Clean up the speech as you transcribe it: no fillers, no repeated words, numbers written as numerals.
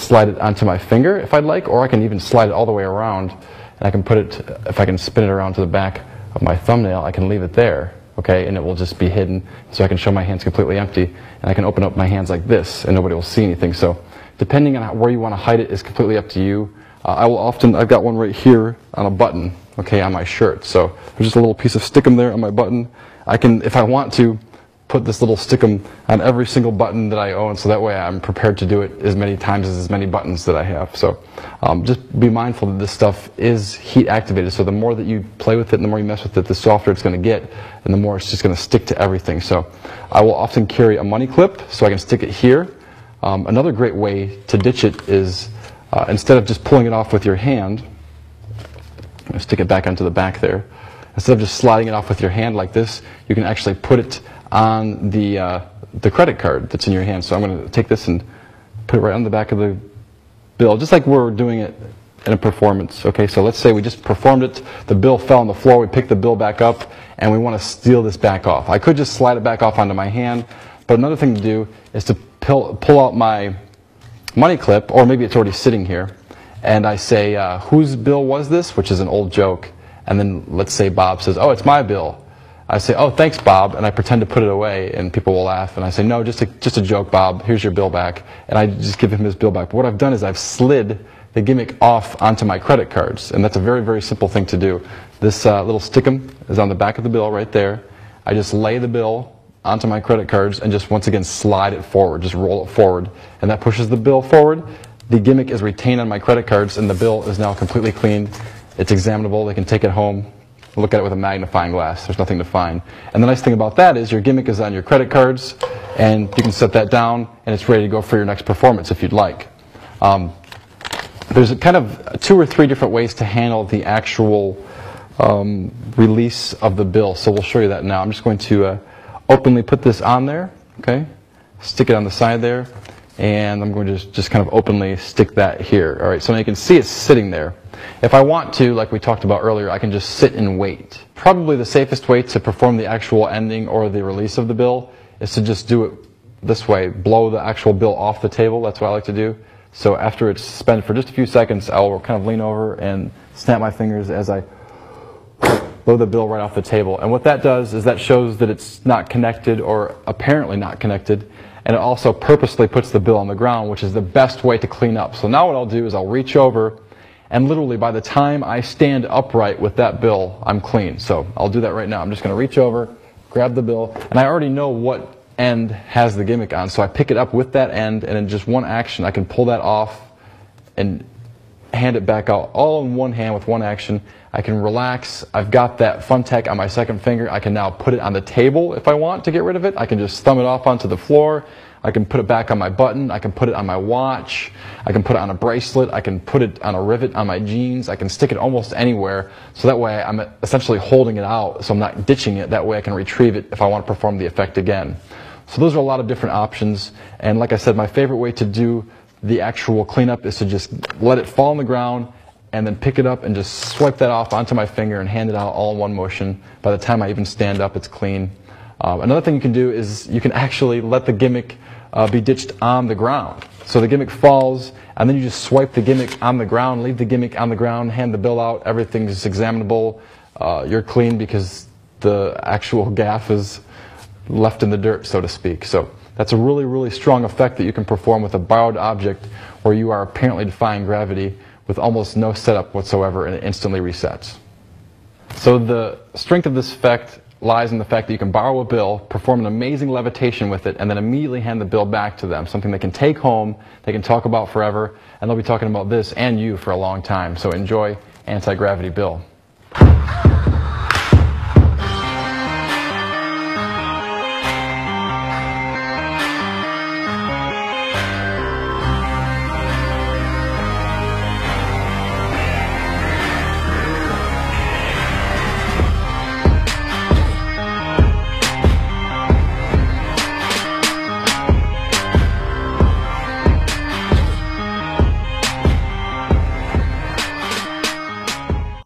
slide it onto my finger if I'd like, or I can even slide it all the way around, and I can put it, if I can spin it around to the back of my thumbnail, I can leave it there, okay, and it will just be hidden, so I can show my hands completely empty, and I can open up my hands like this, and nobody will see anything. So depending on where you want to hide it is completely up to you. I've got one right here on a button, okay, on my shirt. So there's just a little piece of stickum there on my button. I can, if I want to, put this little stickum on every single button that I own, so that way I'm prepared to do it as many times as many buttons that I have. So just be mindful that this stuff is heat activated, so the more that you play with it and the more you mess with it, the softer it's going to get, and the more it's just going to stick to everything. So I will often carry a money clip so I can stick it here. Another great way to ditch it is instead of just pulling it off with your hand, I'm going to stick it back onto the back there. Instead of just sliding it off with your hand like this, you can actually put it on the credit card that's in your hand. So I'm going to take this and put it right on the back of the bill, just like we're doing it in a performance. Okay, so let's say we just performed it, the bill fell on the floor, we picked the bill back up, and we want to steal this back off. I could just slide it back off onto my hand, but another thing to do is to pull out my money clip, or maybe it's already sitting here, and I say, whose bill was this? Which is an old joke. And then let's say Bob says, oh, it's my bill. I say, oh, thanks, Bob, and I pretend to put it away, and people will laugh, and I say, no, just a joke, Bob, here's your bill back, and I just give him his bill back. But what I've done is I've slid the gimmick off onto my credit cards, and that's a very, very simple thing to do. This little stickum is on the back of the bill right there. I just lay the bill onto my credit cards and just once again slide it forward, just roll it forward, and that pushes the bill forward. The gimmick is retained on my credit cards, and the bill is now completely clean. It's examinable. They can take it home, look at it with a magnifying glass. There's nothing to find. And the nice thing about that is your gimmick is on your credit cards, and you can set that down, and it's ready to go for your next performance if you'd like. There's kind of 2 or 3 different ways to handle the actual release of the bill, so we'll show you that now. I'm just going to openly put this on there, okay? Stick it on the side there, and I'm going to just kind of openly stick that here. All right, so now you can see it's sitting there. If I want to, like we talked about earlier, I can just sit and wait. Probably the safest way to perform the actual ending or the release of the bill is to just do it this way, blow the actual bill off the table. That's what I like to do. So after it's spent for just a few seconds, I'll kind of lean over and snap my fingers as I blow the bill right off the table. And what that does is that shows that it's not connected, or apparently not connected, and it also purposely puts the bill on the ground, which is the best way to clean up. So now what I'll do is I'll reach over, and literally by the time I stand upright with that bill, I'm clean. So I'll do that right now. I'm just going to reach over, grab the bill, and I already know what end has the gimmick on, so I pick it up with that end, and in just one action I can pull that off and hand it back out, all in one hand with one action. I can relax. I've got that Funtech on my second finger. I can now put it on the table if I want to get rid of it. I can just thumb it off onto the floor. I can put it back on my button. I can put it on my watch. I can put it on a bracelet. I can put it on a rivet on my jeans. I can stick it almost anywhere, so that way I'm essentially holding it out, so I'm not ditching it. That way I can retrieve it if I want to perform the effect again. So those are a lot of different options, and like I said, my favorite way to do the actual cleanup is to just let it fall on the ground and then pick it up and just swipe that off onto my finger and hand it out all in one motion. By the time I even stand up, it's clean. Another thing you can do is you can actually let the gimmick be ditched on the ground. So the gimmick falls, and then you just swipe the gimmick on the ground, leave the gimmick on the ground, hand the bill out, everything's examinable. You're clean because the actual gaff is left in the dirt, so to speak. So that's a really, really strong effect that you can perform with a borrowed object where you are apparently defying gravity with almost no setup whatsoever, and it instantly resets. So the strength of this effect lies in the fact that you can borrow a bill, perform an amazing levitation with it, and then immediately hand the bill back to them, something they can take home, they can talk about forever, and they'll be talking about this and you for a long time. So enjoy Anti-Gravity Bill.